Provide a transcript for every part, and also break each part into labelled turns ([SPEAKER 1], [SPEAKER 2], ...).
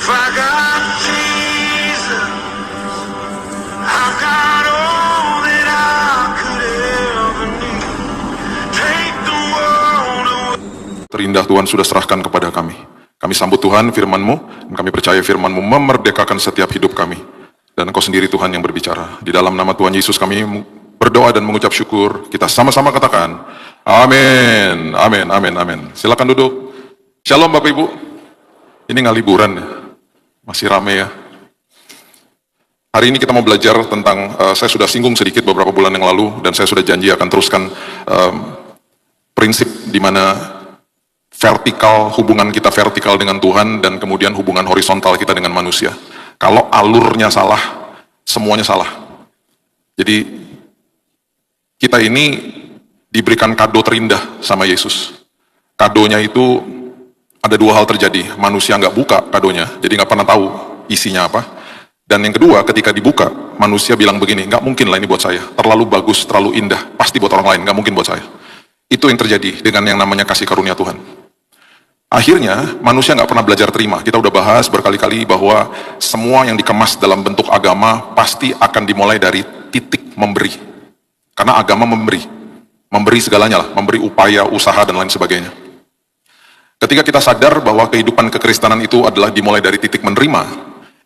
[SPEAKER 1] If I got Jesus, I've got all that I could ever need. Take the world away.
[SPEAKER 2] Terindah Tuhan sudah serahkan kepada kami. Kami sambut Tuhan firman-Mu, dan kami percaya firman-Mu memerdekakan setiap hidup kami. Dan Engkau sendiri Tuhan yang berbicara. Di dalam nama Tuhan Yesus kami berdoa dan mengucap syukur. Kita sama-sama katakan, amin, amin, amin, amin. Silakan duduk. Shalom Bapak Ibu. Ini nggak liburan ya? Masih rame ya? Hari ini kita mau belajar tentang, saya sudah singgung sedikit beberapa bulan yang lalu, dan saya sudah janji akan teruskan prinsip di mana vertikal, hubungan kita vertikal dengan Tuhan, dan kemudian hubungan horizontal kita dengan manusia. Kalau alurnya salah, semuanya salah. Jadi, kita ini diberikan kado terindah sama Yesus. Kadonya itu, ada dua hal terjadi. Manusia nggak buka kadonya, jadi nggak pernah tahu isinya apa. Dan yang kedua, ketika dibuka, manusia bilang begini, nggak mungkin lah ini buat saya. Terlalu bagus, terlalu indah, pasti buat orang lain, nggak mungkin buat saya. Itu yang terjadi dengan yang namanya kasih karunia Tuhan. Akhirnya manusia nggak pernah belajar terima. Kita udah bahas berkali-kali bahwa semua yang dikemas dalam bentuk agama pasti akan dimulai dari titik memberi. Karena agama memberi segalanya lah, memberi upaya, usaha dan lain sebagainya. Ketika kita sadar bahwa kehidupan kekristenan itu adalah dimulai dari titik menerima,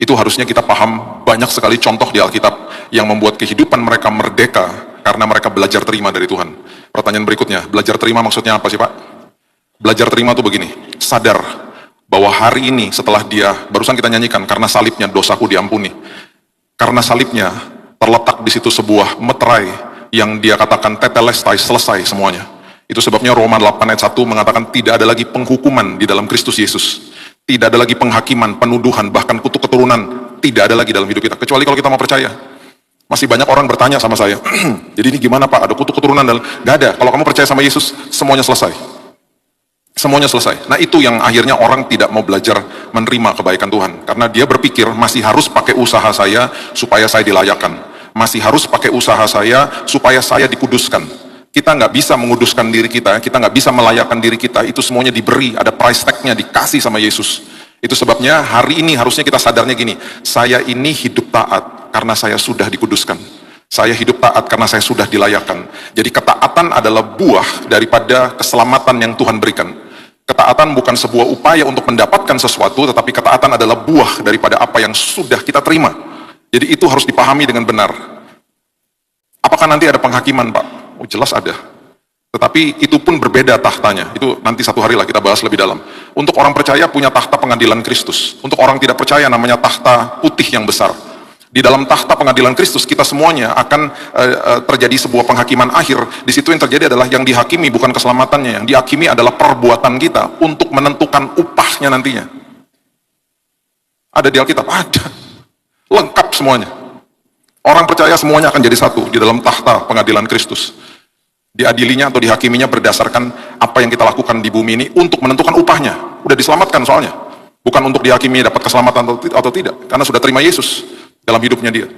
[SPEAKER 2] itu harusnya kita paham banyak sekali contoh di Alkitab yang membuat kehidupan mereka merdeka karena mereka belajar terima dari Tuhan. Pertanyaan berikutnya, belajar terima maksudnya apa sih Pak? Belajar terima tuh begini, sadar bahwa hari ini setelah dia, barusan kita nyanyikan, karena salibnya dosaku diampuni. Karena salibnya terletak di situ sebuah meterai yang dia katakan tetelestai, selesai semuanya. Itu sebabnya Roma 8 ayat 1 mengatakan tidak ada lagi penghukuman di dalam Kristus Yesus. Tidak ada lagi penghakiman, penuduhan, bahkan kutuk keturunan. Tidak ada lagi dalam hidup kita, kecuali kalau kita mau percaya. Masih banyak orang bertanya sama saya, jadi ini gimana Pak, ada kutuk keturunan dalam? Gak ada, kalau kamu percaya sama Yesus, semuanya selesai. Semuanya selesai. Nah itu yang akhirnya orang tidak mau belajar menerima kebaikan Tuhan. Karena dia berpikir masih harus pakai usaha saya supaya saya dilayakkan. Masih harus pakai usaha saya supaya saya dikuduskan. Kita nggak bisa menguduskan diri kita nggak bisa melayakkan diri kita, itu semuanya diberi, ada price tag-nya, dikasih sama Yesus. Itu sebabnya hari ini harusnya kita sadarnya gini, saya ini hidup taat karena saya sudah dikuduskan. Saya hidup taat karena saya sudah dilayakkan. Jadi ketaatan adalah buah daripada keselamatan yang Tuhan berikan. Ketaatan bukan sebuah upaya untuk mendapatkan sesuatu, tetapi ketaatan adalah buah daripada apa yang sudah kita terima. Jadi itu harus dipahami dengan benar. Apakah nanti ada penghakiman Pak? Oh jelas ada. Tetapi itu pun berbeda tahtanya. Itu nanti satu hari lah kita bahas lebih dalam. Untuk orang percaya punya tahta pengadilan Kristus. Untuk orang tidak percaya namanya tahta putih yang besar. Di dalam tahta pengadilan Kristus kita semuanya akan terjadi sebuah penghakiman akhir. Di situ yang terjadi adalah yang dihakimi bukan keselamatannya, yang dihakimi adalah perbuatan kita untuk menentukan upahnya nantinya. Ada di Alkitab, ada. Lengkap semuanya. Orang percaya semuanya akan jadi satu di dalam tahta pengadilan Kristus. Diadilinya atau dihakiminya berdasarkan apa yang kita lakukan di bumi ini untuk menentukan upahnya. Udah diselamatkan soalnya. Bukan untuk dihakimi dapat keselamatan atau tidak, karena sudah terima Yesus dalam hidupnya dia.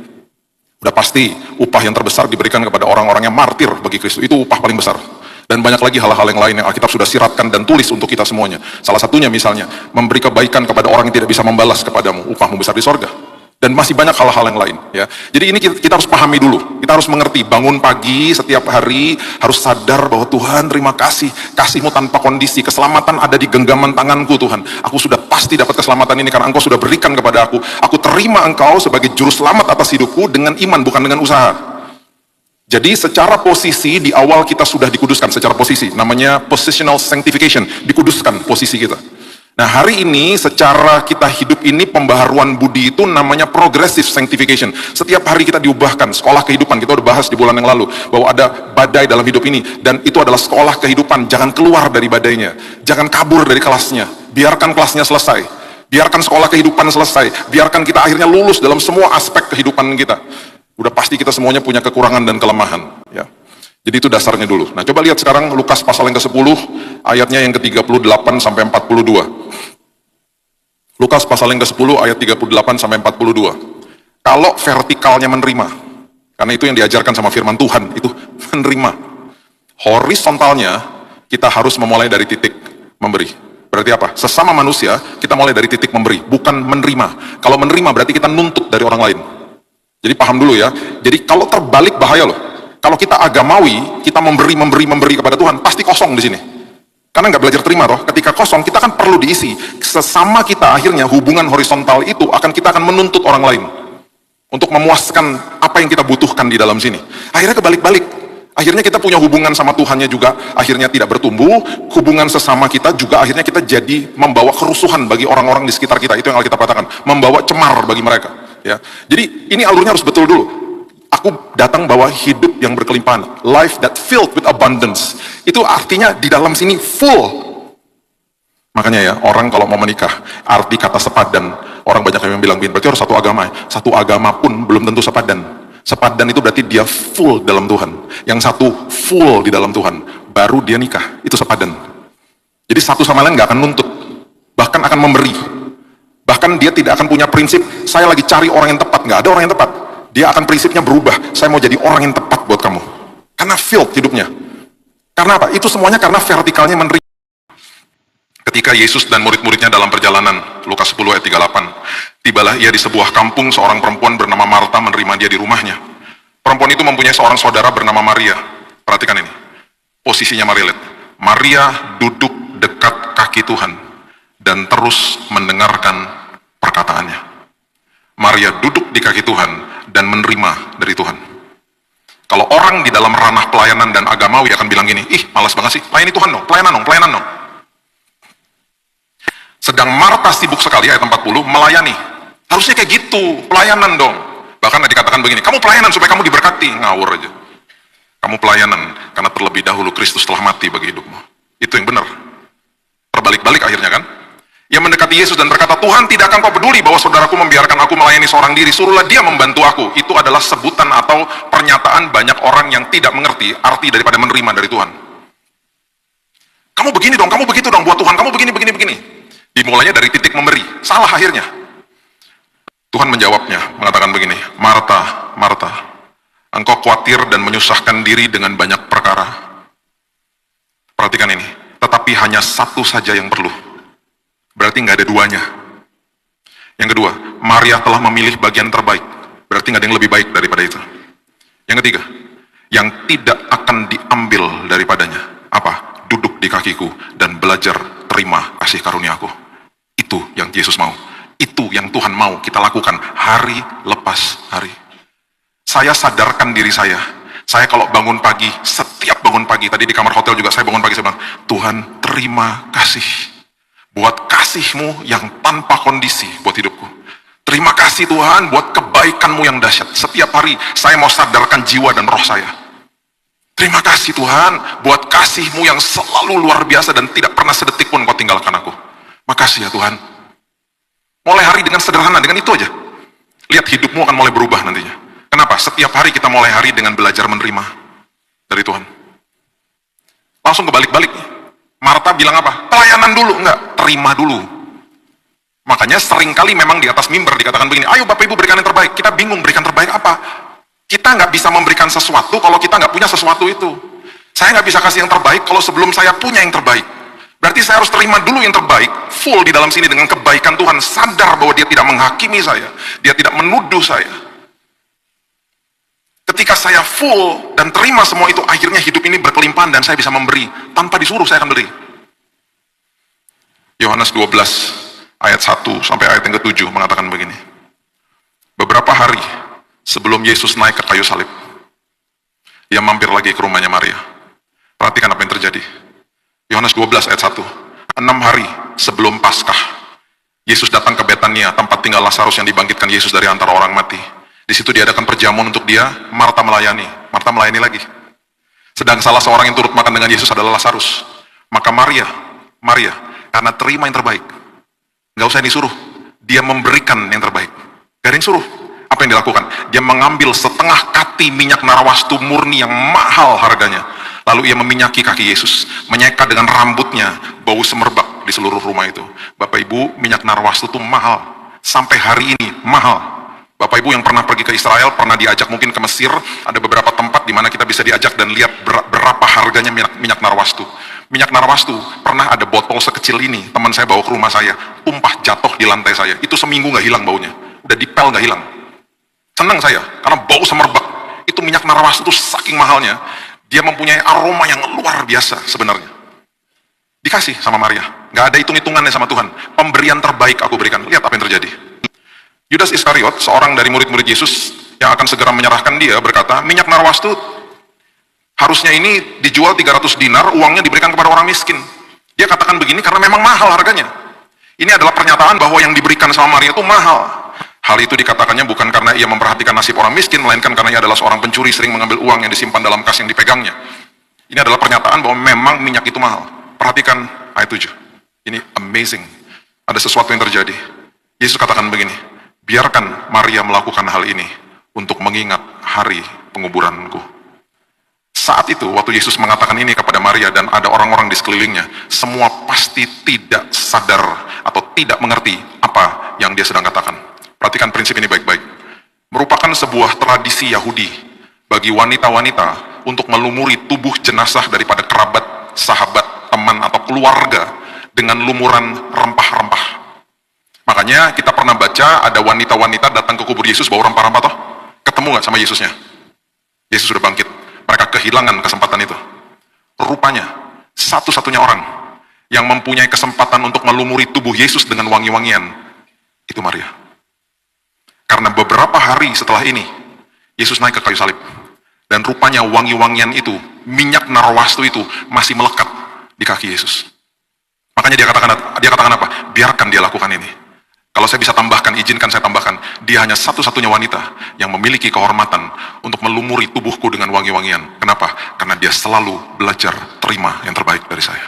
[SPEAKER 2] Udah pasti upah yang terbesar diberikan kepada orang-orang yang martir bagi Kristus. Itu upah paling besar. Dan banyak lagi hal-hal yang lain yang Alkitab sudah siratkan dan tulis untuk kita semuanya. Salah satunya misalnya, memberi kebaikan kepada orang yang tidak bisa membalas kepadamu, upahmu besar di sorga. Dan masih banyak hal-hal yang lain. Ya. Jadi ini kita harus pahami dulu. Kita harus mengerti, bangun pagi setiap hari, harus sadar bahwa Tuhan terima kasih. Kasih-Mu tanpa kondisi, keselamatan ada di genggaman tanganku Tuhan. Aku sudah pasti dapat keselamatan ini karena Engkau sudah berikan kepada aku. Aku terima Engkau sebagai juru selamat atas hidupku dengan iman, bukan dengan usaha. Jadi secara posisi di awal kita sudah dikuduskan, secara posisi. Namanya positional sanctification, dikuduskan posisi kita. Nah hari ini secara kita hidup ini pembaharuan budi itu namanya progressive sanctification. Setiap hari kita diubahkan, sekolah kehidupan, kita udah bahas di bulan yang lalu bahwa ada badai dalam hidup ini, dan itu adalah sekolah kehidupan. Jangan keluar dari badainya, jangan kabur dari kelasnya, biarkan kelasnya selesai, biarkan sekolah kehidupan selesai, biarkan kita akhirnya lulus dalam semua aspek kehidupan kita. Udah pasti kita semuanya punya kekurangan dan kelemahan ya. Jadi itu dasarnya dulu. Nah coba lihat sekarang Lukas pasal yang ke-10 ayatnya yang ke-38 sampai 42. Lukas pasal yang ke-10 ayat 38 sampai 42. Kalau vertikalnya menerima, karena itu yang diajarkan sama firman Tuhan, itu menerima. Horizontalnya kita harus memulai dari titik memberi. Berarti apa? Sesama manusia, kita mulai dari titik memberi, bukan menerima. Kalau menerima berarti kita nuntut dari orang lain. Jadi paham dulu ya. Jadi kalau terbalik bahaya loh. Kalau kita agamawi, kita memberi kepada Tuhan, pasti kosong di sini. Karena nggak belajar terima toh. Ketika kosong, kita kan perlu diisi. Sesama kita akhirnya hubungan horizontal itu kita akan menuntut orang lain untuk memuaskan apa yang kita butuhkan di dalam sini. Akhirnya kebalik-balik. Akhirnya kita punya hubungan sama Tuhannya juga akhirnya tidak bertumbuh. Hubungan sesama kita juga akhirnya kita jadi membawa kerusuhan bagi orang-orang di sekitar kita. Itu yang Alkitab katakan, membawa cemar bagi mereka. Ya, jadi ini alurnya harus betul dulu. Aku datang bawa hidup yang berkelimpahan, life that filled with abundance. Itu artinya di dalam sini full. Makanya ya, orang kalau mau menikah, arti kata sepadan, orang banyak yang bilang, berarti harus satu agama. Satu agama pun belum tentu sepadan. Sepadan itu berarti dia full dalam Tuhan. Yang satu full di dalam Tuhan, baru dia nikah, itu sepadan. Jadi satu sama lain gak akan nuntut, bahkan akan memberi. Bahkan dia tidak akan punya prinsip, saya lagi cari orang yang tepat. Gak ada orang yang tepat. Dia akan prinsipnya berubah, saya mau jadi orang yang tepat buat kamu. Karena filled hidupnya. Karena apa? Itu semuanya karena vertikalnya menerima. Ketika Yesus dan murid-muridnya dalam perjalanan, Lukas 10 ayat 38, tibalah ia di sebuah kampung, seorang perempuan bernama Marta menerima dia di rumahnya. Perempuan itu mempunyai seorang saudara bernama Maria. Perhatikan ini, posisinya Maria. Maria duduk dekat kaki Tuhan dan terus mendengarkan perkataannya. Maria duduk di kaki Tuhan dan menerima dari Tuhan. Kalau orang di dalam ranah pelayanan dan agamawi akan bilang gini, ih malas banget sih, layani Tuhan dong, pelayanan dong. Sedang Marta sibuk sekali, ayat 40, melayani. Harusnya kayak gitu, pelayanan dong. Bahkan dikatakan begini, kamu pelayanan supaya kamu diberkati. Ngawur aja. Kamu pelayanan, karena terlebih dahulu Kristus telah mati bagi hidupmu. Itu yang benar. Terbalik-balik akhirnya kan. Ia mendekati Yesus dan berkata, Tuhan, tidak akan kau peduli bahwa saudaraku membiarkan aku melayani seorang diri, suruhlah dia membantu aku. Itu adalah sebutan atau pernyataan banyak orang yang tidak mengerti arti daripada menerima dari Tuhan. Kamu begini dong, kamu begitu dong buat Tuhan, kamu begini. Dimulainya dari titik memberi, salah akhirnya. Tuhan menjawabnya, mengatakan begini, Marta, Marta, engkau khawatir dan menyusahkan diri dengan banyak perkara. Perhatikan ini, tetapi hanya satu saja yang perlu. Berarti nggak ada duanya. Yang kedua, Maria telah memilih bagian terbaik. Berarti nggak ada yang lebih baik daripada itu. Yang ketiga, yang tidak akan diambil daripadanya. Apa? Duduk di kakiku dan belajar terima kasih karuniaku. Itu yang Yesus mau. Itu yang Tuhan mau kita lakukan hari lepas hari. Saya sadarkan diri saya. Saya kalau bangun pagi, setiap bangun pagi, tadi di kamar hotel juga saya bangun pagi, saya bilang, Tuhan terima kasih buat kasih-Mu yang tanpa kondisi buat hidupku. Terima kasih Tuhan buat kebaikan-Mu yang dahsyat. Setiap hari saya mau sadarkan jiwa dan roh saya. Terima kasih Tuhan buat kasih-Mu yang selalu luar biasa dan tidak pernah sedetik pun Kau tinggalkan aku. Makasih ya Tuhan. Mulai hari dengan sederhana, dengan itu aja. Lihat hidupmu akan mulai berubah nantinya. Kenapa? Setiap hari kita mulai hari dengan belajar menerima dari Tuhan. Langsung kebalik-balik. Marta bilang apa? Pelayanan dulu, enggak, terima dulu. Makanya seringkali memang di atas mimbar dikatakan begini, ayo Bapak Ibu berikan yang terbaik. Kita bingung berikan terbaik apa? Kita nggak bisa memberikan sesuatu kalau kita nggak punya sesuatu itu. Saya nggak bisa kasih yang terbaik kalau sebelum saya punya yang terbaik. Berarti saya harus terima dulu yang terbaik, full di dalam sini dengan kebaikan Tuhan, sadar bahwa Dia tidak menghakimi saya, Dia tidak menuduh saya. Ketika saya full dan terima semua itu, akhirnya hidup ini berkelimpahan dan saya bisa memberi. Tanpa disuruh saya akan beri. Yohanes 12 ayat 1 sampai ayat yang ke-7 mengatakan begini. Beberapa hari sebelum Yesus naik ke kayu salib, Dia mampir lagi ke rumahnya Maria. Perhatikan apa yang terjadi. Yohanes 12 ayat 1. 6 hari sebelum Paskah, Yesus datang ke Betania, tempat tinggal Lazarus yang dibangkitkan Yesus dari antara orang mati. Di situ diadakan perjamuan untuk dia. Marta melayani lagi. Sedang salah seorang yang turut makan dengan Yesus adalah Lazarus. Maka Maria, karena terima yang terbaik, nggak usah disuruh, dia memberikan yang terbaik. Gak ada yang suruh. Apa yang dilakukan? Dia mengambil setengah kati minyak narwastu murni yang mahal harganya. Lalu ia meminyaki kaki Yesus, menyeka dengan rambutnya, bau semerbak di seluruh rumah itu. Bapak Ibu, minyak narwastu itu mahal. Sampai hari ini mahal. Bapak Ibu yang pernah pergi ke Israel, pernah diajak mungkin ke Mesir, ada beberapa tempat di mana kita bisa diajak dan lihat berapa harganya minyak narwastu. Minyak narwastu, pernah ada botol sekecil ini, teman saya bawa ke rumah saya, tumpah jatuh di lantai saya. Itu seminggu nggak hilang baunya, udah dipel nggak hilang. Senang saya, karena bau semerbak. Itu minyak narwastu itu saking mahalnya, dia mempunyai aroma yang luar biasa sebenarnya. Dikasih sama Maria, nggak ada hitung-hitungannya sama Tuhan. Pemberian terbaik aku berikan. Lihat apa yang terjadi. Yudas Iskariot, seorang dari murid-murid Yesus yang akan segera menyerahkan dia, berkata, minyak narwastu harusnya ini dijual 300 dinar, uangnya diberikan kepada orang miskin. Dia katakan begini karena memang mahal harganya. Ini adalah pernyataan bahwa yang diberikan sama Maria itu mahal. Hal itu dikatakannya bukan karena ia memperhatikan nasib orang miskin, melainkan karena ia adalah seorang pencuri, sering mengambil uang yang disimpan dalam kas yang dipegangnya. Ini adalah pernyataan bahwa memang minyak itu mahal. Perhatikan ayat 7. Ini amazing. Ada sesuatu yang terjadi. Yesus katakan begini, biarkan Maria melakukan hal ini untuk mengingat hari penguburanku. Saat itu, waktu Yesus mengatakan ini kepada Maria dan ada orang-orang di sekelilingnya, semua pasti tidak sadar atau tidak mengerti apa yang dia sedang katakan. Perhatikan prinsip ini baik-baik. Merupakan sebuah tradisi Yahudi bagi wanita-wanita untuk melumuri tubuh jenazah daripada kerabat, sahabat, teman, atau keluarga dengan lumuran rempah-rempah. Makanya kita pernah baca ada wanita-wanita datang ke kubur Yesus bawa rempah-rempah toh. Ketemu nggak sama Yesusnya? Yesus sudah bangkit. Mereka kehilangan kesempatan itu. Rupanya, satu-satunya orang yang mempunyai kesempatan untuk melumuri tubuh Yesus dengan wangi-wangian, itu Maria. Karena beberapa hari setelah ini, Yesus naik ke kayu salib. Dan rupanya wangi-wangian itu, minyak narwastu itu, masih melekat di kaki Yesus. Makanya dia katakan apa? Biarkan dia lakukan ini. Kalau saya bisa tambahkan, izinkan saya tambahkan, dia hanya satu-satunya wanita yang memiliki kehormatan untuk melumuri tubuhku dengan wangi-wangian. Kenapa? Karena dia selalu belajar terima yang terbaik dari saya.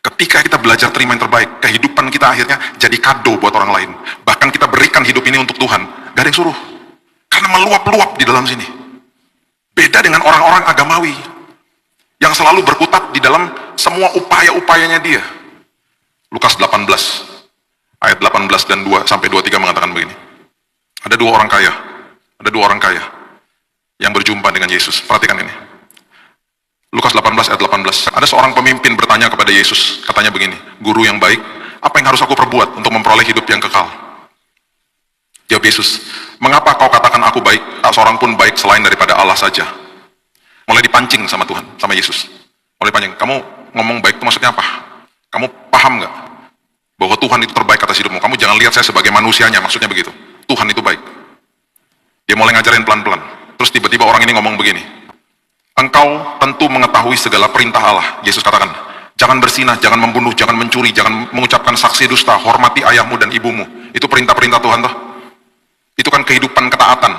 [SPEAKER 2] Ketika kita belajar terima yang terbaik, kehidupan kita akhirnya jadi kado buat orang lain. Bahkan kita berikan hidup ini untuk Tuhan, gak ada yang suruh. Karena meluap-luap di dalam sini. Beda dengan orang-orang agamawi yang selalu berkutat di dalam semua upaya-upayanya dia. Lukas 18 ayat 18 dan 2 sampai 23 mengatakan begini. Ada dua orang kaya yang berjumpa dengan Yesus. Perhatikan ini. Lukas 18 ayat 18. Ada seorang pemimpin bertanya kepada Yesus, katanya begini, guru yang baik, apa yang harus aku perbuat untuk memperoleh hidup yang kekal? Jawab Yesus, mengapa kau katakan aku baik? Tak seorang pun baik selain daripada Allah saja. Mulai dipancing sama Tuhan, sama Yesus. Mulai dipancing, kamu ngomong baik itu maksudnya apa? Kamu paham nggak bahwa Tuhan itu terbaik atas hidupmu? Kamu jangan lihat saya sebagai manusianya, maksudnya begitu. Tuhan itu baik. Dia mulai ngajarin pelan-pelan. Terus tiba-tiba orang ini ngomong begini, engkau tentu mengetahui segala perintah Allah. Yesus katakan, jangan berzinah, jangan membunuh, jangan mencuri, jangan mengucapkan saksi dusta, hormati ayahmu dan ibumu. Itu perintah-perintah Tuhan toh. Itu kan kehidupan ketaatan.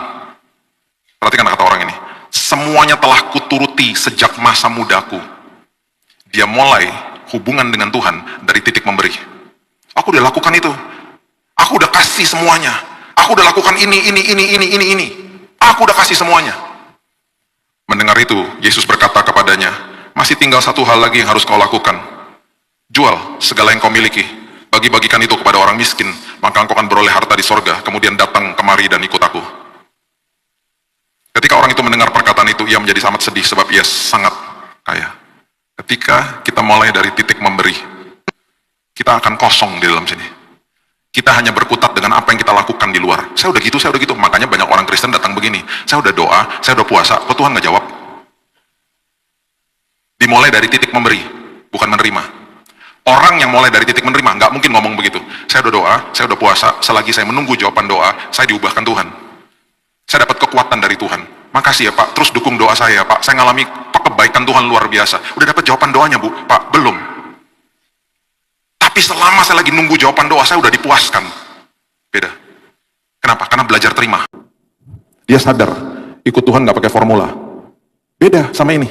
[SPEAKER 2] Perhatikan kata orang ini, semuanya telah kuturuti sejak masa mudaku. Dia mulai hubungan dengan Tuhan dari titik memberi. Aku udah lakukan itu. Aku udah kasih semuanya. Aku udah lakukan ini. Aku udah kasih semuanya. Mendengar itu, Yesus berkata kepadanya, masih tinggal satu hal lagi yang harus kau lakukan. Jual segala yang kau miliki, bagi-bagikan itu kepada orang miskin, maka engkau akan beroleh harta di sorga, kemudian datang kemari dan ikut aku. Ketika orang itu mendengar perkataan itu, ia menjadi sangat sedih sebab ia sangat kaya. Ketika kita mulai dari titik memberi, kita akan kosong di dalam sini. Kita hanya berkutat dengan apa yang kita lakukan di luar. Saya udah gitu. Makanya banyak orang Kristen datang begini. Saya udah doa, saya udah puasa, kok Tuhan nggak jawab? Dimulai dari titik memberi, bukan menerima. Orang yang mulai dari titik menerima, nggak mungkin ngomong begitu. Saya udah doa, saya udah puasa, selagi saya menunggu jawaban doa, saya diubahkan Tuhan. Saya dapat kekuatan dari Tuhan. Makasih ya Pak, terus dukung doa saya ya Pak. Saya ngalami kebaikan Tuhan luar biasa. Udah dapat jawaban doanya Bu? Pak, belum. Tapi selama saya lagi nunggu jawaban doa, saya udah dipuaskan. Beda. Kenapa? Karena belajar terima. Dia sadar, ikut Tuhan gak pakai formula. Beda sama ini.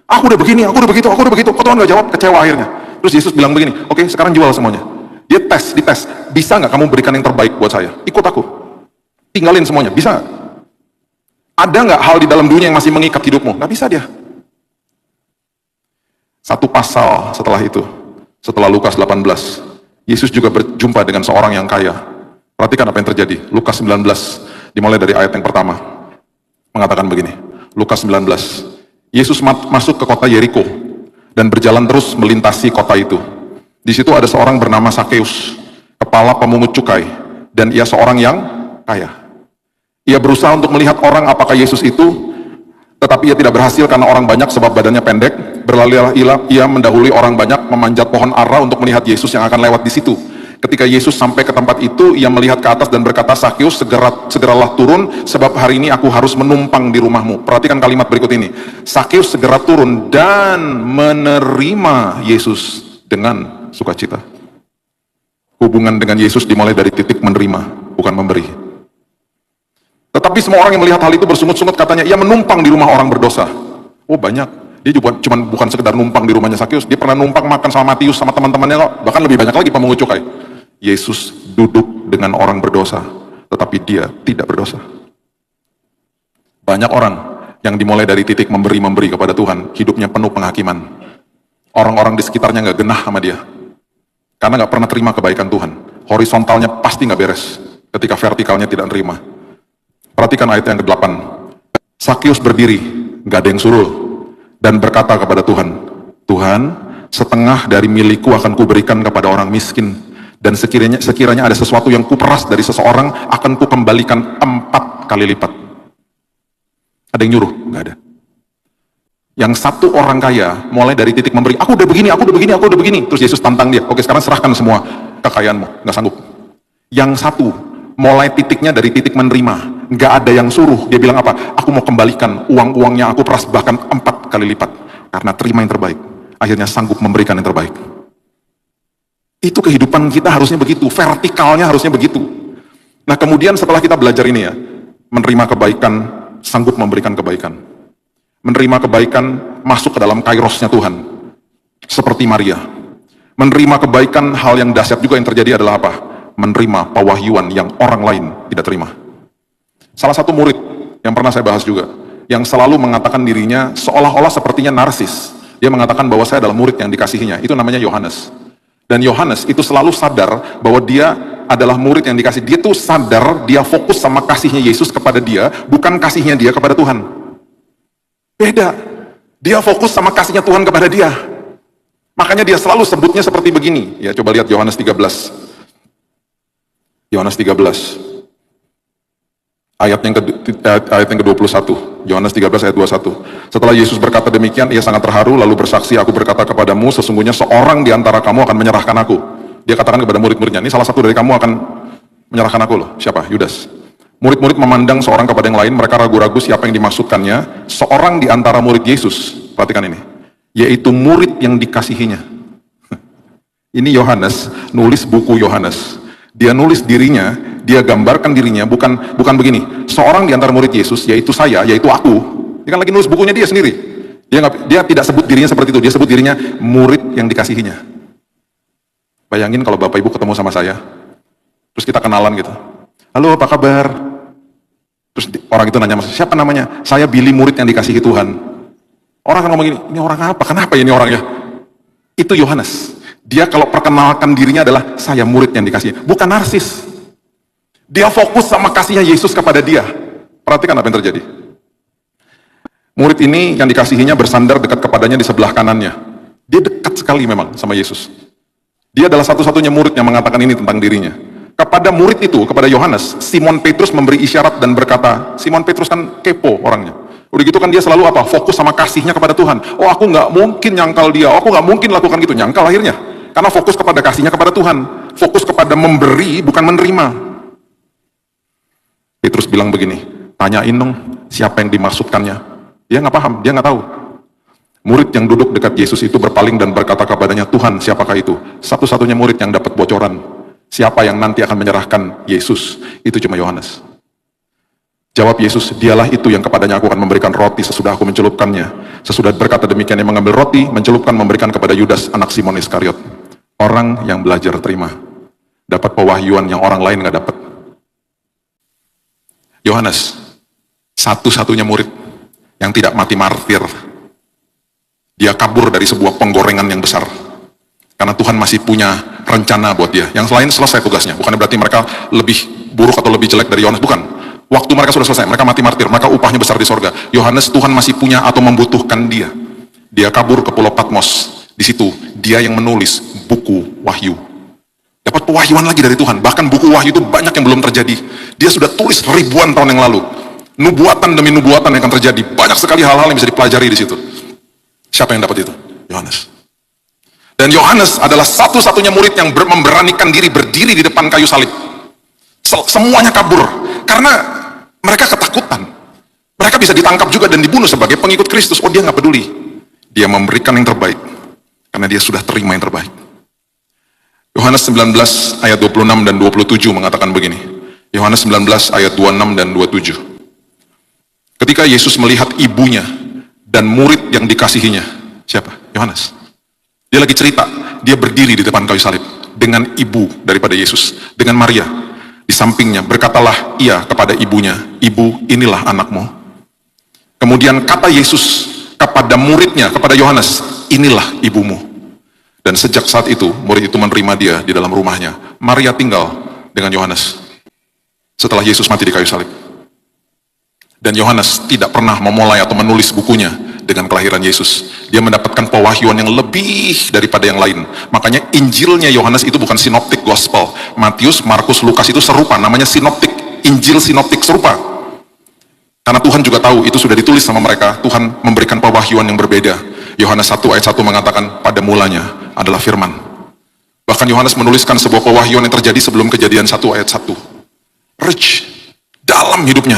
[SPEAKER 2] Aku udah begini, aku udah begitu. Kok Tuhan gak jawab? Kecewa akhirnya. Terus Yesus bilang begini, oke sekarang jual semuanya. Dia dites. Bisa gak kamu berikan yang terbaik buat saya? Ikut aku. Tinggalin semuanya, bisa gak? Ada gak hal di dalam dunia yang masih mengikat hidupmu? Gak bisa dia. Satu pasal setelah itu, setelah Lukas 18, Yesus juga berjumpa dengan seorang yang kaya. Perhatikan apa yang terjadi. Lukas 19, dimulai dari ayat yang pertama. Mengatakan begini, Lukas 19, Yesus masuk ke kota Yeriko. dan berjalan terus melintasi kota itu. Di situ ada seorang bernama Sakeus, kepala pemungut cukai, dan ia seorang yang kaya. Ia berusaha untuk melihat orang apakah Yesus itu, tetapi ia tidak berhasil karena orang banyak sebab badannya pendek. Berlarilah ia mendahului orang banyak, memanjat pohon ara untuk melihat Yesus yang akan lewat di situ. Ketika Yesus sampai ke tempat itu, ia melihat ke atas dan berkata, Sakeus, segeralah turun, sebab hari ini aku harus menumpang di rumahmu. Perhatikan kalimat berikut ini. Sakeus segera turun dan menerima Yesus dengan sukacita. Hubungan dengan Yesus dimulai dari titik menerima, bukan memberi. Tetapi semua orang yang melihat hal itu bersungut-sungut, katanya, ia menumpang di rumah orang berdosa. Oh banyak. Dia juga bukan sekedar numpang di rumahnya Sakeus, dia pernah numpang makan sama Matius sama teman-temannya kok, bahkan lebih banyak lagi pemungut cukai. Yesus duduk dengan orang berdosa, tetapi dia tidak berdosa. Banyak orang yang dimulai dari titik memberi kepada Tuhan, hidupnya penuh penghakiman. Orang-orang di sekitarnya nggak genah sama dia, karena nggak pernah terima kebaikan Tuhan. Horizontalnya pasti nggak beres, ketika vertikalnya tidak terima. Perhatikan ayat yang ke-8. Sakeus berdiri, nggak ada yang suruh, dan berkata kepada Tuhan, Tuhan, setengah dari milikku akan kuberikan kepada orang miskin, dan sekiranya ada sesuatu yang kuperas dari seseorang, akan kukembalikan 4 kali lipat. Ada yang nyuruh? Nggak ada. Yang satu orang kaya mulai dari titik memberi, aku udah begini, terus Yesus tantang dia, oke sekarang serahkan semua kekayaanmu, nggak sanggup. Yang satu mulai titiknya dari titik menerima, nggak ada yang suruh, dia bilang apa? Aku mau kembalikan uang-uangnya aku peras bahkan 4 kali lipat, karena terima yang terbaik, akhirnya sanggup memberikan yang terbaik. Itu kehidupan kita harusnya begitu, vertikalnya harusnya begitu. Nah kemudian setelah kita belajar ini ya, menerima kebaikan, sanggup memberikan kebaikan, menerima kebaikan, masuk ke dalam kairosnya Tuhan, seperti Maria. Menerima kebaikan, hal yang dahsyat juga yang terjadi adalah apa? Menerima pewahyuan yang orang lain tidak terima. Salah satu murid yang pernah saya bahas juga, yang selalu mengatakan dirinya seolah-olah sepertinya narsis. Dia mengatakan bahwa saya adalah murid yang dikasihinya. Itu namanya Yohanes. Dan Yohanes itu selalu sadar bahwa dia adalah murid yang dikasih. Dia tuh sadar, dia fokus sama kasihnya Yesus kepada dia, bukan kasihnya dia kepada Tuhan. Beda. Dia fokus sama kasihnya Tuhan kepada dia. Makanya dia selalu sebutnya seperti begini. Ya, coba lihat Yohanes 13. Yohanes 13. Ayat yang ke-21, Yohanes 13 ayat 21. Setelah Yesus berkata demikian, ia sangat terharu lalu bersaksi, aku berkata kepadamu, sesungguhnya seorang di antara kamu akan menyerahkan aku. Dia katakan kepada murid-muridnya, ini salah satu dari kamu akan menyerahkan aku loh. Siapa? Yudas. Murid-murid memandang seorang kepada yang lain, mereka ragu-ragu siapa yang dimaksudkannya. Seorang di antara murid Yesus, perhatikan ini, yaitu murid yang dikasihinya. Ini Yohanes nulis buku Yohanes. Dia nulis dirinya, dia gambarkan dirinya, bukan begini, seorang di antara murid Yesus, yaitu saya, yaitu aku. Dia kan lagi nulis bukunya dia sendiri. Dia tidak sebut dirinya seperti itu, dia sebut dirinya murid yang dikasihinya. Bayangin kalau Bapak Ibu ketemu sama saya, terus kita kenalan gitu. Halo, apa kabar? Terus orang itu nanya, siapa namanya? Saya Billy, murid yang dikasihi Tuhan. Orang kan ngomong gini, ini orang apa? Kenapa ini orangnya? Itu Yohanes. Dia kalau perkenalkan dirinya adalah saya murid yang dikasihi, bukan narsis. Dia fokus sama kasihnya Yesus kepada dia. Perhatikan apa yang terjadi. Murid ini yang dikasihinya bersandar dekat kepadanya di sebelah kanannya. Dia dekat sekali memang sama Yesus. Dia adalah satu-satunya murid yang mengatakan ini tentang dirinya. Kepada murid itu, kepada Yohanes, Simon Petrus memberi isyarat dan berkata, Simon Petrus kan kepo orangnya. Udah gitu kan dia selalu apa? Fokus sama kasihnya kepada Tuhan. Oh aku nggak mungkin nyangkal dia, aku nggak mungkin lakukan gitu. Nyangkal akhirnya. Karena fokus kepada kasihnya kepada Tuhan. Fokus kepada memberi, bukan menerima. Petrus bilang begini, tanyain dong siapa yang dimaksudkannya. Dia nggak paham, dia nggak tahu. Murid yang duduk dekat Yesus itu berpaling dan berkata kepadanya, Tuhan siapakah itu? Satu-satunya murid yang dapat bocoran. Siapa yang nanti akan menyerahkan Yesus? Itu cuma Yohanes. Jawab Yesus, dialah itu yang kepadanya aku akan memberikan roti sesudah aku mencelupkannya. Sesudah berkata demikian, dia mengambil roti, mencelupkan, memberikan kepada Yudas, anak Simon Iskariot. Orang yang belajar terima, dapat pewahyuan yang orang lain nggak dapat. Yohanes, satu-satunya murid yang tidak mati martir. Dia kabur dari sebuah penggorengan yang besar. Karena Tuhan masih punya rencana buat dia. Yang lain selesai tugasnya. Bukan berarti mereka lebih buruk atau lebih jelek dari Yohanes, bukan. Waktu mereka sudah selesai, mereka mati martir, maka upahnya besar di sorga. Yohanes, Tuhan masih punya atau membutuhkan dia. Dia kabur ke Pulau Patmos. Di situ dia yang menulis buku Wahyu. Dapat pewahyuan lagi dari Tuhan. Bahkan buku Wahyu itu banyak yang belum terjadi. Dia sudah tulis ribuan tahun yang lalu. Nubuatan demi nubuatan yang akan terjadi. Banyak sekali hal-hal yang bisa dipelajari di situ. Siapa yang dapat itu? Yohanes. Dan Yohanes adalah satu-satunya murid yang memberanikan diri berdiri di depan kayu salib. Semuanya kabur karena mereka ketakutan. Mereka bisa ditangkap juga dan dibunuh sebagai pengikut Kristus. Oh, dia nggak peduli. Dia memberikan yang terbaik karena dia sudah terima yang terbaik. Yohanes 19 ayat 26 dan 27 mengatakan begini. Yohanes 19 ayat 26 dan 27. Ketika Yesus melihat ibunya dan murid yang dikasihinya, siapa? Yohanes. Dia lagi cerita, dia berdiri di depan kayu salib dengan ibu daripada Yesus, dengan Maria di sampingnya. Berkatalah ia kepada ibunya, "Ibu, inilah anakmu." Kemudian kata Yesus kepada muridnya, kepada Yohanes, "Inilah ibumu." Dan sejak saat itu, murid itu menerima dia di dalam rumahnya. Maria tinggal dengan Yohanes setelah Yesus mati di kayu salib. Dan Yohanes tidak pernah memulai atau menulis bukunya dengan kelahiran Yesus. Dia mendapatkan pewahyuan yang lebih daripada yang lain. Makanya Injilnya Yohanes itu bukan sinoptik gospel. Matius, Markus, Lukas itu serupa, namanya sinoptik. Injil sinoptik serupa. Karena Tuhan juga tahu itu sudah ditulis sama mereka. Tuhan memberikan pewahyuan yang berbeda. Yohanes 1 ayat 1 mengatakan, pada mulanya adalah firman. Bahkan Yohanes menuliskan sebuah pewahyuan yang terjadi sebelum Kejadian 1 ayat 1. Rich, dalam hidupnya.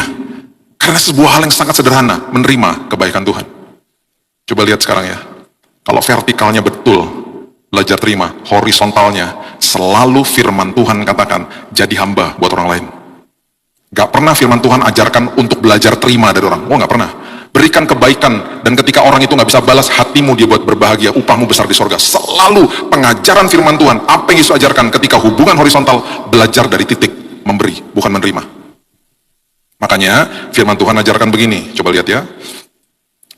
[SPEAKER 2] Karena sebuah hal yang sangat sederhana, menerima kebaikan Tuhan. Coba lihat sekarang ya. Kalau vertikalnya betul, belajar terima, horizontalnya, selalu firman Tuhan katakan, jadi hamba buat orang lain. Gak pernah firman Tuhan ajarkan untuk belajar terima dari orang. Oh, gak pernah. Berikan kebaikan, dan ketika orang itu gak bisa balas, hatimu dia buat berbahagia, upahmu besar di sorga. Selalu pengajaran firman Tuhan, apa yang Yesus ajarkan ketika hubungan horizontal, belajar dari titik memberi, bukan menerima. Makanya firman Tuhan ajarkan begini, coba lihat ya.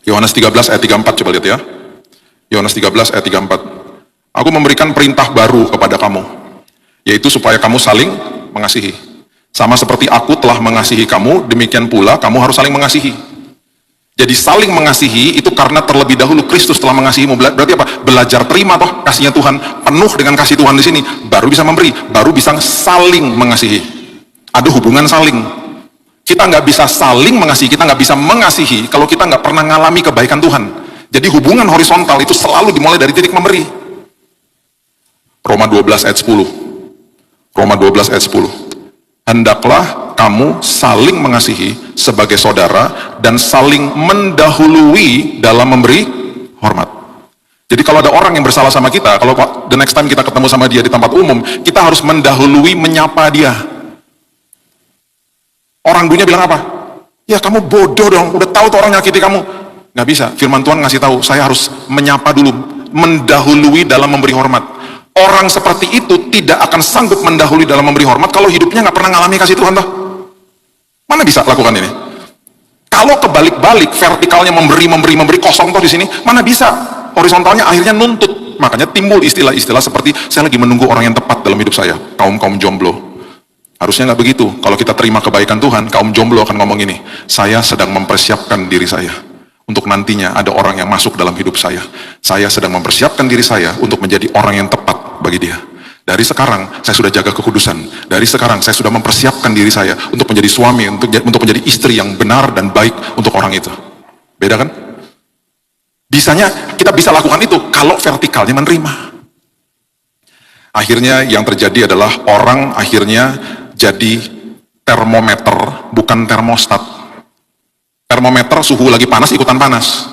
[SPEAKER 2] Yohanes 13 ayat 34, coba lihat ya. Yohanes 13 ayat 34. Aku memberikan perintah baru kepada kamu, yaitu supaya kamu saling mengasihi. Sama seperti aku telah mengasihi kamu, demikian pula kamu harus saling mengasihi. Jadi saling mengasihi itu karena terlebih dahulu Kristus telah mengasihimu. Berarti apa? Belajar terima toh kasihnya Tuhan, penuh dengan kasih Tuhan di sini, baru bisa memberi, baru bisa saling mengasihi. Ada hubungan saling. Kita nggak bisa saling mengasihi, kita nggak bisa mengasihi kalau kita nggak pernah ngalami kebaikan Tuhan. Jadi hubungan horizontal itu selalu dimulai dari titik memberi. Roma 12 ayat 10. Roma 12 ayat 10. Hendaklah kamu saling mengasihi sebagai saudara dan saling mendahului dalam memberi hormat. Jadi kalau ada orang yang bersalah sama kita, kalau the next time kita ketemu sama dia di tempat umum, kita harus mendahului menyapa dia. Orang dunia bilang apa? Ya kamu bodoh dong, udah tahu tuh orang nyakiti kamu. Nggak bisa, firman Tuhan ngasih tahu, saya harus menyapa dulu, mendahului dalam memberi hormat. Orang seperti itu tidak akan sanggup mendahului dalam memberi hormat kalau hidupnya nggak pernah ngalami kasih Tuhan toh. Mana bisa lakukan ini? Kalau kebalik-balik, vertikalnya memberi kosong toh di sini, mana bisa? Horizontalnya akhirnya nuntut. Makanya timbul istilah-istilah seperti saya lagi menunggu orang yang tepat dalam hidup saya, kaum jomblo. Harusnya nggak begitu. Kalau kita terima kebaikan Tuhan, kaum jomblo akan ngomong ini, saya sedang mempersiapkan diri saya untuk nantinya ada orang yang masuk dalam hidup saya. Saya sedang mempersiapkan diri saya untuk menjadi orang yang tepat bagi dia. Dari sekarang saya sudah jaga kekudusan. Dari sekarang saya sudah mempersiapkan diri saya untuk menjadi suami, untuk menjadi istri yang benar dan baik untuk orang itu. Beda kan? Bisanya kita bisa lakukan itu kalau vertikalnya menerima. Akhirnya yang terjadi adalah orang akhirnya jadi termometer, bukan termostat. Termometer suhu lagi panas ikutan panas.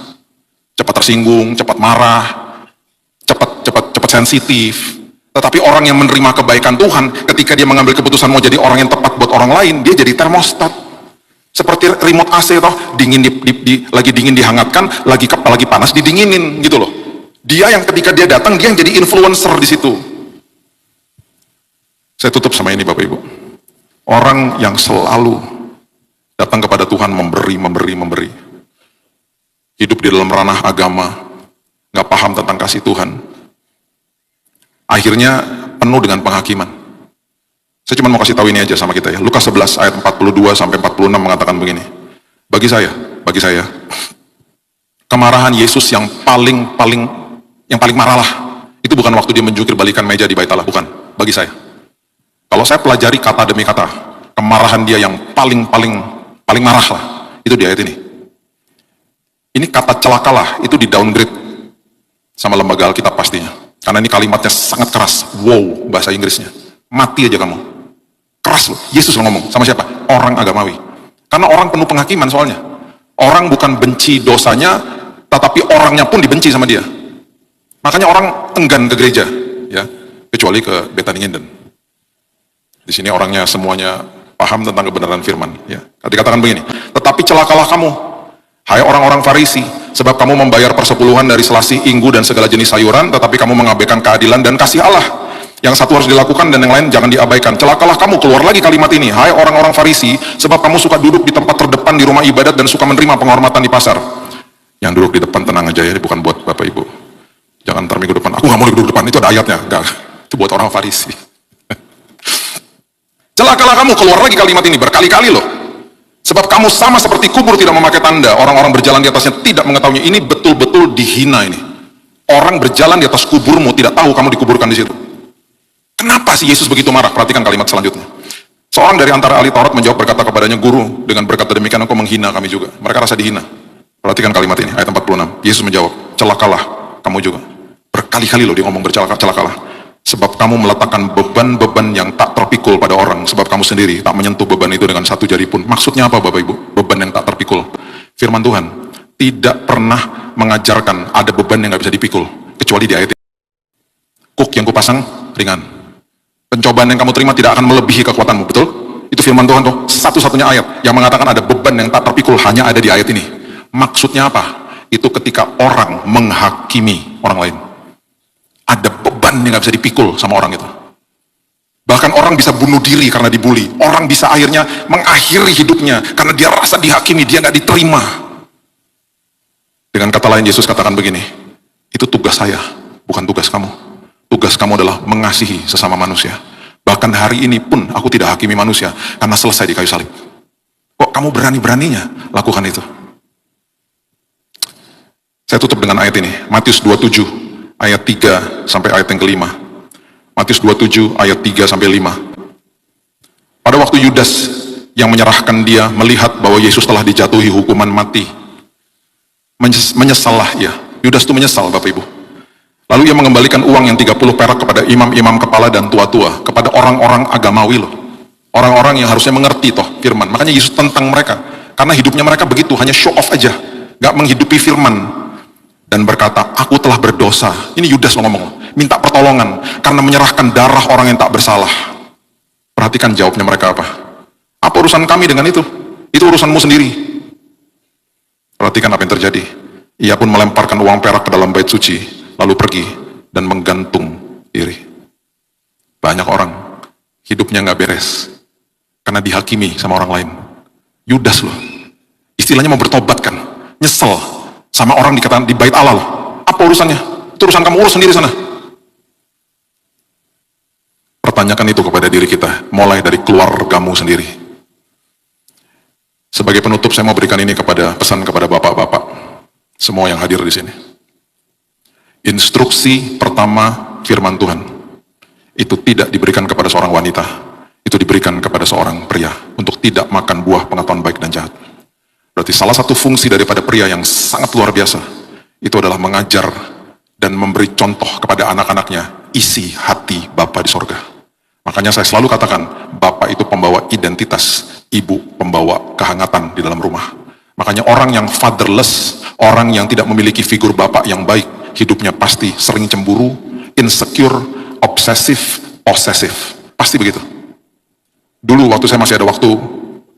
[SPEAKER 2] Cepat tersinggung, cepat marah, cepat sensitif. Tetapi orang yang menerima kebaikan Tuhan, ketika dia mengambil keputusan mau jadi orang yang tepat buat orang lain, dia jadi termostat. Seperti remote AC toh, dingin lagi dingin dihangatkan, lagi panas didinginin gitu loh. Dia yang ketika dia datang, dia yang jadi influencer di situ. Saya tutup sama ini Bapak Ibu. Orang yang selalu datang kepada Tuhan memberi. Hidup di dalam ranah agama, nggak paham tentang kasih Tuhan. Akhirnya penuh dengan penghakiman. Saya cuma mau kasih tahu ini aja sama kita ya. Lukas 11 ayat 42 sampai 46 mengatakan begini. Bagi saya, Kemarahan Yesus yang paling marah lah, itu bukan waktu dia menjungkir balikan meja di Bait Allah, bukan, bagi saya. Kalau saya pelajari kata demi kata, kemarahan dia yang paling marah lah, itu di ayat ini. Ini kata celakalah, itu di downgrade sama lembaga Alkitab pastinya. Karena ini kalimatnya sangat keras, wow bahasa Inggrisnya. Mati aja kamu. Keras loh, Yesus ngomong, sama siapa? Orang agamawi. Karena orang penuh penghakiman soalnya. Orang bukan benci dosanya, tetapi orangnya pun dibenci sama dia. Makanya orang enggan ke gereja, ya, kecuali ke Bethany-Inden. Di sini orangnya semuanya paham tentang kebenaran firman, ya. Dikatakan begini, tetapi celakalah kamu, hai orang-orang Farisi, sebab kamu membayar persepuluhan dari selasih, inggu, dan segala jenis sayuran, tetapi kamu mengabaikan keadilan dan kasih Allah. Yang satu harus dilakukan dan yang lain jangan diabaikan. Celakalah kamu, keluar lagi kalimat ini, hai orang-orang Farisi, sebab kamu suka duduk di tempat terdepan di rumah ibadat dan suka menerima penghormatan di pasar. Yang duduk di depan tenang aja ya, ini bukan buat Bapak Ibu. Jangan ntar minggu depan, aku gak mau duduk depan, itu ada ayatnya. Enggak, itu buat orang Farisi. Celakalah kamu, keluar lagi kalimat ini, berkali-kali loh. Sebab kamu sama seperti kubur tidak memakai tanda, orang-orang berjalan di atasnya tidak mengetahuinya. Ini betul-betul dihina ini. Orang berjalan di atas kuburmu tidak tahu kamu dikuburkan di situ. Kenapa sih Yesus begitu marah? Perhatikan kalimat selanjutnya. Seorang dari antara ahli Taurat menjawab berkata kepadanya, Guru, dengan berkata demikian engkau menghina kami juga. Mereka rasa dihina. Perhatikan kalimat ini, ayat 46. Yesus menjawab, celakalah kamu juga. Berkali-kali loh dia ngomong celakalah. Sebab kamu meletakkan beban-beban yang tak terpikul pada orang. Sebab kamu sendiri tak menyentuh beban itu dengan satu jari pun. Maksudnya apa Bapak Ibu? Beban yang tak terpikul. Firman Tuhan tidak pernah mengajarkan ada beban yang gak bisa dipikul. Kecuali di ayat ini. Kuk yang kupasang ringan. Pencobaan yang kamu terima tidak akan melebihi kekuatanmu, betul? Itu firman Tuhan tuh, satu-satunya ayat yang mengatakan ada beban yang tak terpikul hanya ada di ayat ini. Maksudnya apa? Itu ketika orang menghakimi orang lain. Ada beban yang gak bisa dipikul sama orang itu. Bahkan orang bisa bunuh diri karena dibully. Orang bisa akhirnya mengakhiri hidupnya karena dia rasa dihakimi, dia gak diterima. Dengan kata lain Yesus katakan begini, itu tugas saya, bukan tugas kamu. Tugas kamu adalah mengasihi sesama manusia. Bahkan hari ini pun aku tidak hakimi manusia karena selesai di kayu salib. Kok kamu berani-beraninya lakukan itu? Saya tutup dengan ayat ini, Matius 27 ayat 3 sampai ayat yang kelima. Matius 27 ayat 3 sampai 5. Pada waktu Yudas yang menyerahkan dia melihat bahwa Yesus telah dijatuhi hukuman mati, menyesallah ia. Yudas itu menyesal Bapak Ibu. Lalu ia mengembalikan uang yang 30 perak kepada imam-imam kepala dan tua-tua, kepada orang-orang agamawi loh. Orang-orang yang harusnya mengerti toh firman. Makanya Yesus tentang mereka. Karena hidupnya mereka begitu, hanya show off aja. Gak menghidupi firman. Dan berkata, aku telah berdosa. Ini Yudas ngomong, minta pertolongan. Karena menyerahkan darah orang yang tak bersalah. Perhatikan jawabnya mereka apa. Apa urusan kami dengan itu? Itu urusanmu sendiri. Perhatikan apa yang terjadi. Ia pun melemparkan uang perak ke dalam bait suci. Lalu pergi dan menggantung diri. Banyak orang hidupnya gak beres karena dihakimi sama orang lain. Yudas loh, istilahnya mau bertobat kan, nyesel sama orang dikatakan di bait Allah loh. Apa urusannya? Itu urusan kamu, urus sendiri sana. Pertanyakan itu kepada diri kita, mulai dari keluargamu sendiri. Sebagai penutup saya mau berikan ini pesan kepada bapak-bapak semua yang hadir di sini. Instruksi pertama firman Tuhan itu tidak diberikan kepada seorang wanita, itu diberikan kepada seorang pria untuk tidak makan buah pengetahuan baik dan jahat. Berarti salah satu fungsi daripada pria yang sangat luar biasa itu adalah mengajar dan memberi contoh kepada anak-anaknya isi hati Bapa di sorga. Makanya saya selalu katakan, Bapa itu pembawa identitas, Ibu pembawa kehangatan di dalam rumah. Makanya orang yang fatherless, orang yang tidak memiliki figur Bapak yang baik, hidupnya pasti sering cemburu, insecure, obsesif, posesif. Pasti begitu. Dulu waktu saya masih ada waktu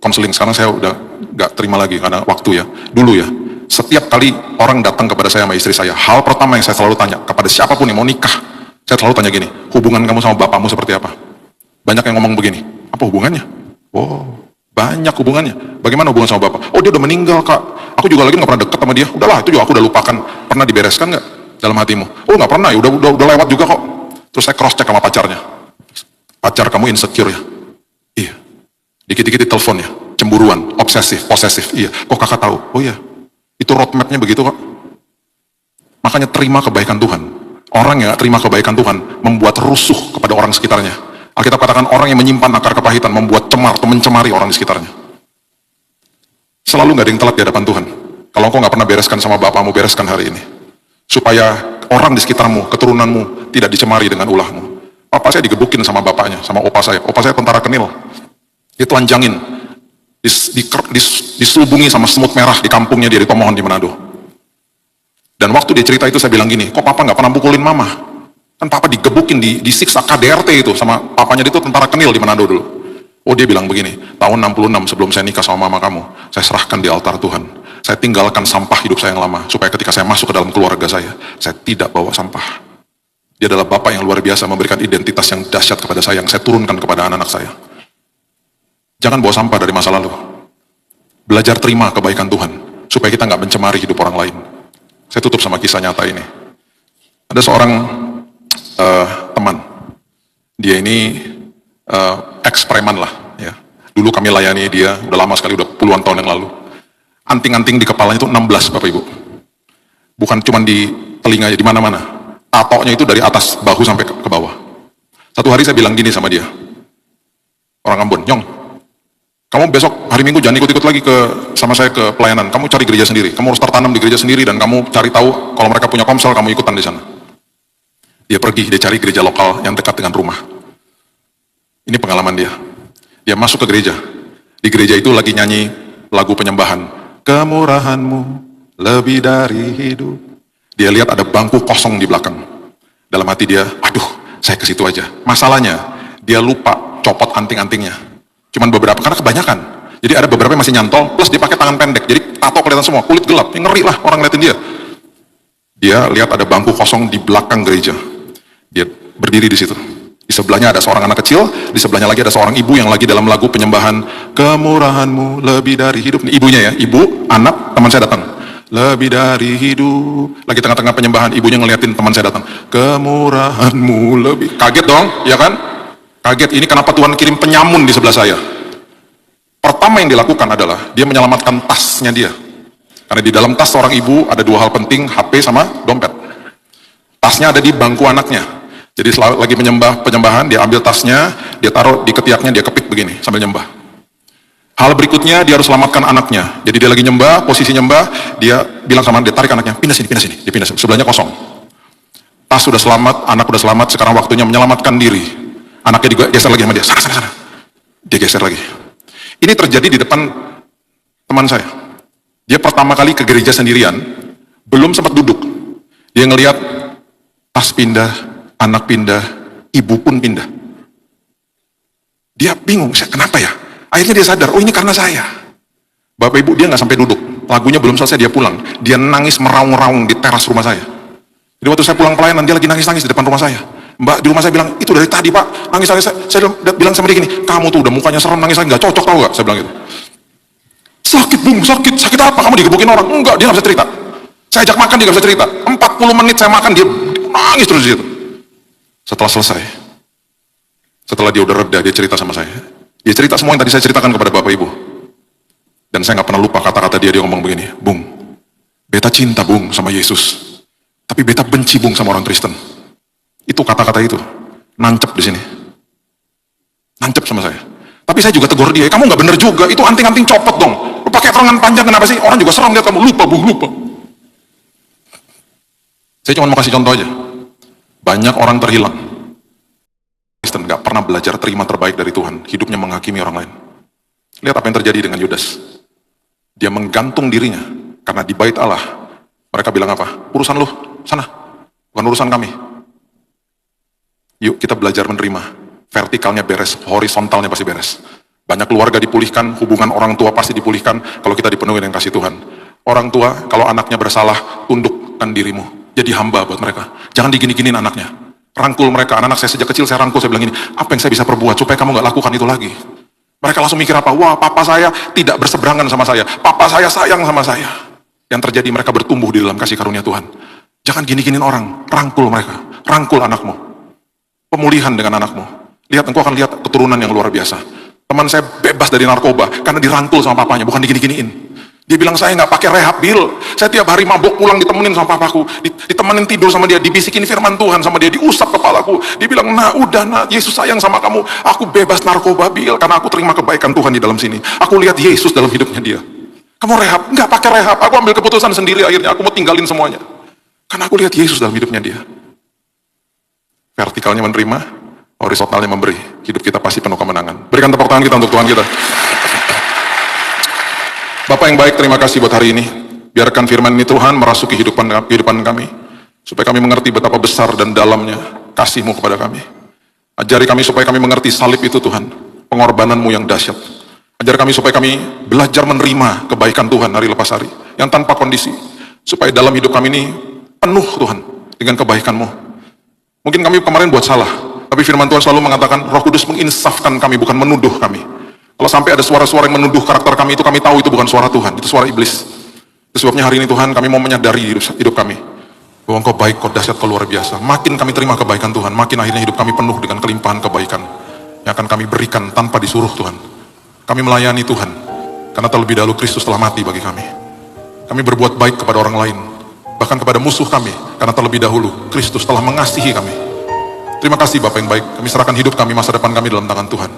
[SPEAKER 2] konseling, sekarang saya udah gak terima lagi karena waktu ya. Dulu ya, setiap kali orang datang kepada saya sama istri saya, hal pertama yang saya selalu tanya kepada siapapun yang mau nikah, saya selalu tanya gini, hubungan kamu sama bapakmu seperti apa? Banyak yang ngomong begini, apa hubungannya? Oh, banyak hubungannya. Bagaimana hubungan sama bapak? Oh, dia udah meninggal kak, aku juga lagi gak pernah deket sama dia. Udahlah, itu juga aku udah lupakan. Pernah dibereskan gak dalam hatimu? Oh, gak pernah ya, udah lewat juga kok. Terus saya cross check sama pacarnya, pacar kamu insecure ya? Iya. Dikit-dikit di telepon ya, cemburuan, obsesif, posesif. Iya. Kok kakak tahu? Oh iya, itu roadmapnya begitu kok. Makanya terima kebaikan Tuhan. Orang yang gak terima kebaikan Tuhan membuat rusuh kepada orang sekitarnya. Alkitab katakan orang yang menyimpan akar kepahitan membuat cemar atau mencemari orang di sekitarnya. Selalu gak ada yang telat di hadapan Tuhan. Kalau engkau gak pernah bereskan sama Bapamu, bereskan hari ini. Supaya orang di sekitarmu, keturunanmu tidak dicemari dengan ulahmu. Papa saya digebukin sama bapaknya, sama opa saya. Opa saya tentara Kenil. Dia telanjangin, diselubungi sama semut merah di kampungnya dia di Tomohon di Manado. Dan waktu dia cerita itu saya bilang gini, kok papa gak pernah pukulin mama? Kan papa digebukin, disiksa KDRT itu sama papanya dia itu tentara Kenil di Manado dulu. Oh dia bilang begini, tahun 66 sebelum saya nikah sama mama kamu, saya serahkan di altar Tuhan. Saya tinggalkan sampah hidup saya yang lama, supaya ketika saya masuk ke dalam keluarga saya tidak bawa sampah. Dia adalah bapak yang luar biasa, memberikan identitas yang dahsyat kepada saya, yang saya turunkan kepada anak-anak saya. Jangan bawa sampah dari masa lalu. Belajar terima kebaikan Tuhan, supaya kita nggak mencemari hidup orang lain. Saya tutup sama kisah nyata ini. Ada seorang teman, dia ini ex-preman lah. Ya. Dulu kami layani dia, udah lama sekali, udah puluhan tahun yang lalu. Anting-anting di kepalanya itu 16 Bapak Ibu. Bukan cuma di telinganya, di mana-mana. Tatoknya itu dari atas bahu sampai ke bawah. Satu hari saya bilang gini sama dia. Orang Ambon, Nyong, kamu besok hari Minggu jangan ikut-ikut lagi sama saya ke pelayanan. Kamu cari gereja sendiri. Kamu harus tertanam di gereja sendiri dan kamu cari tahu kalau mereka punya komsel, kamu ikutan di sana. Dia pergi, dia cari gereja lokal yang dekat dengan rumah. Ini pengalaman dia. Dia masuk ke gereja. Di gereja itu lagi nyanyi lagu penyembahan. Kemurahan-Mu lebih dari hidup. Dia lihat ada bangku kosong di belakang. Dalam hati dia, aduh, saya ke situ aja. Masalahnya, dia lupa copot anting-antingnya. Cuman beberapa, karena kebanyakan. Jadi ada beberapa yang masih nyantol, plus dia pakai tangan pendek. Jadi tato kelihatan semua, kulit gelap. Ngeri lah orang ngeliatin dia. Dia lihat ada bangku kosong di belakang gereja. Dia berdiri di situ. Di sebelahnya ada seorang anak kecil, di sebelahnya lagi ada seorang ibu yang lagi dalam lagu penyembahan. Kemurahan-Mu lebih dari hidup. Ini ibunya ya, ibu, anak, teman saya datang. Lebih dari hidup. Lagi tengah-tengah penyembahan, ibunya ngeliatin teman saya datang. Kemurahan-Mu lebih. Kaget dong, ya kan? Kaget, ini kenapa Tuhan kirim penyamun di sebelah saya? Pertama yang dilakukan adalah, dia menyelamatkan tasnya dia. Karena di dalam tas seorang ibu ada dua hal penting, HP sama dompet. Tasnya ada di bangku anaknya. Jadi lagi penyembahan, dia ambil tasnya, dia taruh di ketiaknya, dia kepik begini, sambil nyembah. Hal berikutnya, dia harus selamatkan anaknya. Jadi dia lagi nyembah, posisi nyembah, dia bilang sama dia, tarik anaknya, pindah sini, dia pindah sini. Sebelahnya kosong. Tas sudah selamat, anak sudah selamat, sekarang waktunya menyelamatkan diri. Anaknya juga geser lagi sama dia, sana. Dia geser lagi. Ini terjadi di depan teman saya. Dia pertama kali ke gereja sendirian, belum sempat duduk. Dia ngelihat tas pindah, anak pindah, ibu pun pindah. Dia bingung, kenapa ya? Akhirnya dia sadar, oh ini karena saya. Bapak Ibu, dia nggak sampai duduk. Lagunya belum selesai, dia pulang. Dia nangis meraung-raung di teras rumah saya. Jadi waktu saya pulang pelayanan, dia lagi nangis-nangis di depan rumah saya. Mbak di rumah saya bilang, itu dari tadi Pak, nangis-nangis. Saya bilang sama dia gini, kamu tuh udah mukanya serem, nangis lagi, nggak cocok tau gak? Saya bilang gitu. Sakit Bung, sakit apa? Kamu digebukin orang? Enggak, dia nggak bisa cerita. Saya ajak makan, dia nggak bisa cerita. 40 menit saya makan, dia nangis terus di situ. Setelah selesai, setelah dia udah reda, dia cerita sama saya. Dia cerita semua yang tadi saya ceritakan kepada Bapak Ibu. Dan saya nggak pernah lupa kata-kata dia ngomong begini, Bung, beta cinta Bung sama Yesus, tapi beta benci Bung sama orang Kristen. Itu kata-kata itu, nancep di sini. Nancep sama saya. Tapi saya juga tegur dia, kamu nggak bener juga, itu anting-anting copot dong. Lu pakai lengan panjang kenapa sih? Orang juga serem lihat kamu, lupa Bung, lupa. Saya cuma mau kasih contoh aja. Banyak orang terhilang. Kristen gak pernah belajar terima terbaik dari Tuhan. Hidupnya menghakimi orang lain. Lihat apa yang terjadi dengan Yudas. Dia menggantung dirinya. Karena di bait Allah, mereka bilang apa? Urusan lu, sana. Bukan urusan kami. Yuk kita belajar menerima. Vertikalnya beres, horizontalnya pasti beres. Banyak keluarga dipulihkan, hubungan orang tua pasti dipulihkan kalau kita dipenuhi dengan kasih Tuhan. Orang tua, kalau anaknya bersalah, tundukkan dirimu. Jadi hamba buat mereka. Jangan digini-giniin anaknya. Rangkul mereka. Anak saya sejak kecil saya rangkul, saya bilang gini, apa yang saya bisa perbuat supaya kamu gak lakukan itu lagi? Mereka langsung mikir apa? Wah, papa saya tidak berseberangan sama saya. Papa saya sayang sama saya. Yang terjadi mereka bertumbuh di dalam kasih karunia Tuhan. Jangan gini-giniin orang. Rangkul mereka. Rangkul anakmu. Pemulihan dengan anakmu. Lihat, engkau akan lihat keturunan yang luar biasa. Teman saya bebas dari narkoba karena dirangkul sama papanya, bukan digini-giniin. Dia bilang, saya nggak pakai rehab, Bill. Saya tiap hari mabuk pulang ditemenin sama papaku, ditemenin tidur sama dia, dibisikin firman Tuhan sama dia, diusap kepalaku. Dia bilang, nah udah nah, Yesus sayang sama kamu. Aku bebas narkoba, Bill, karena aku terima kebaikan Tuhan di dalam sini. Aku lihat Yesus dalam hidupnya dia. Kamu rehab? Nggak pakai rehab. Aku ambil keputusan sendiri akhirnya. Aku mau tinggalin semuanya. Karena aku lihat Yesus dalam hidupnya dia. Vertikalnya menerima, horizontalnya memberi. Hidup kita pasti penuh kemenangan. Berikan tepuk tangan kita untuk Tuhan kita. Bapak yang baik, terima kasih buat hari ini. Biarkan firman ini Tuhan merasuki kehidupan kami, supaya kami mengerti betapa besar dan dalamnya kasih-Mu kepada kami. Ajari kami supaya kami mengerti salib itu Tuhan, pengorbanan-Mu yang dahsyat. Ajar kami supaya kami belajar menerima kebaikan Tuhan hari lepas hari, yang tanpa kondisi. Supaya dalam hidup kami ini penuh Tuhan dengan kebaikan-Mu. Mungkin kami kemarin buat salah, tapi firman Tuhan selalu mengatakan Roh Kudus menginsafkan kami, bukan menuduh kami. Kalau sampai ada suara-suara yang menuduh karakter kami, itu kami tahu itu bukan suara Tuhan, itu suara iblis. Itu sebabnya hari ini Tuhan kami mau menyadari hidup kami, bahwa Engkau baik, Kau dahsyat, Kau luar biasa. Makin kami terima kebaikan Tuhan, makin akhirnya hidup kami penuh dengan kelimpahan kebaikan yang akan kami berikan tanpa disuruh Tuhan. Kami melayani Tuhan, karena terlebih dahulu Kristus telah mati bagi kami. Kami berbuat baik kepada orang lain, bahkan kepada musuh kami, karena terlebih dahulu Kristus telah mengasihi kami. Terima kasih Bapak yang baik, kami serahkan hidup kami, masa depan kami dalam tangan Tuhan.